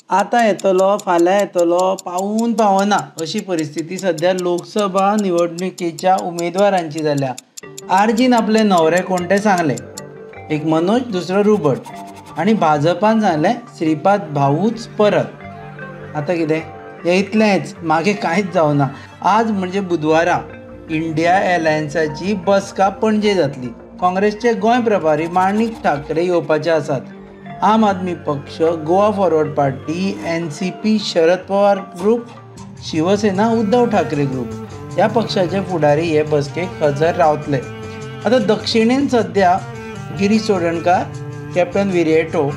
आतां येतलो फाल्यां येतलो पावून पावना अशी परिस्थिती सध्या लोकसभा निवडणुकीच्या उमेदवारांची जाल्या. आर्जीन आपले न्हवरे कोण तें सांगलें, एक मनोज दुसरो रुबट आनी भाजपान सांगलें श्रीपाद भाऊच परत. आतां कितें हें इतलेंच, मागे कांयच जावना. आज म्हणजे बुधवारा इंडिया एलायन्साची बसका पणजे जातली. काँग्रेसचे गोंय प्रभारी माणिक ठाकरे येवपाचे आसात. आम आदमी पक्ष, Goa forward party, NCP Sharad Pawar group, Shivsena Uddhav Thackeray group ह्या पक्षाचे फुडारी हे बसकेक हजर रावतले. आतां दक्षिणेन सध्या गिरीश चोडणकार, कॅप्टन विरेटो,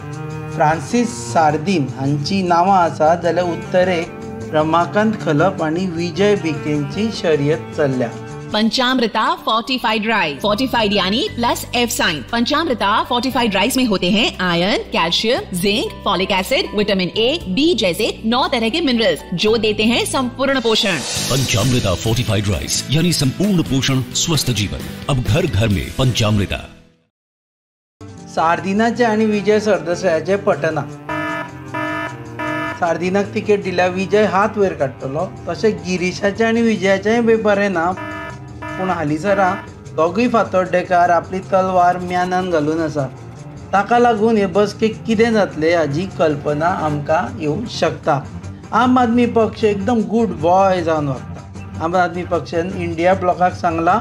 फ्रांसीस सार्दीन हांची नांवां आसात, जाल्यार उत्तरेक रमाकांत खलप आनी विजय बिकेंची शर्यत चल्ल्या. पंचामृता फोर्टिफाइड राइस, फोर्टिफाइड यानी plus F sign. Panchamrita fortified rice में होते हैं iron, calcium, zinc, folic acid, vitamin A, B जैसे 9 तरह के मिनरल्स जो देते हैं संपूर्ण पोषण. पंचामृता फोर्टिफाइड राइस यानी संपूर्ण पोषण, स्वस्थ जीवन. अब घर घर में पंचामृता. सार्दिनाचे आनी विजय सरदेसायाचे पटना. सार्दिनाक तिकेट दिल्या विजय हात वयर काडटलो, तशें गिरीशाचे आनी विजयाचेंय बी बरें ना. पूण हालींसरा दोगूय फातोड्डेकार आपली तलवार म्यानान घालून आसा. ताका लागून हे बसकेक कितें जातलें हाची कल्पना आमकां येवंक शकता. आम आदमी पक्ष एकदम गूड बॉय जावन वागता. आम आदमी पक्षान इंडिया ब्लॉकाक सांगलां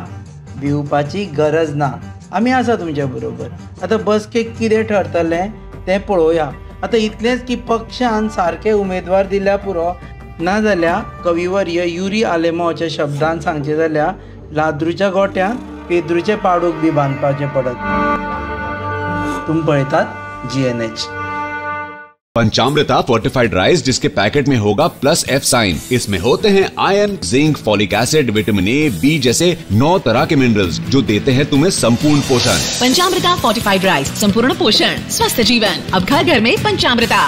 भिवपाची गरज ना, आमी आसा तुमच्या बरोबर. आतां बसकेक कितें ठरतलें तें पळोवया. आतां इतलेंच की पक्षान सारके उमेदवार दिल्या पुरो, नाजाल्यार कविवर्य युरी आलेमांवाच्या शब्दान सांगचें जाल्यार लाद्रूच्या गोट्यान पेद्रूचे पाडूक बी बांदपाचें पडत. तुम पळयतात GNH. पंचामृता फोर्टिफाइड राइस जिसके पैकेट में होगा प्लस F साइन. इसमें होते हैं iron, zinc, folic acid, vitamin A, B जैसे 9 तरह के मिनरल्स जो देते हैं तुम्हें संपूर्ण पोषण. पंचामृता फोर्टिफाइड राइस, संपूर्ण पोषण, स्वस्थ जीवन. अब घर घर में पंचामृता.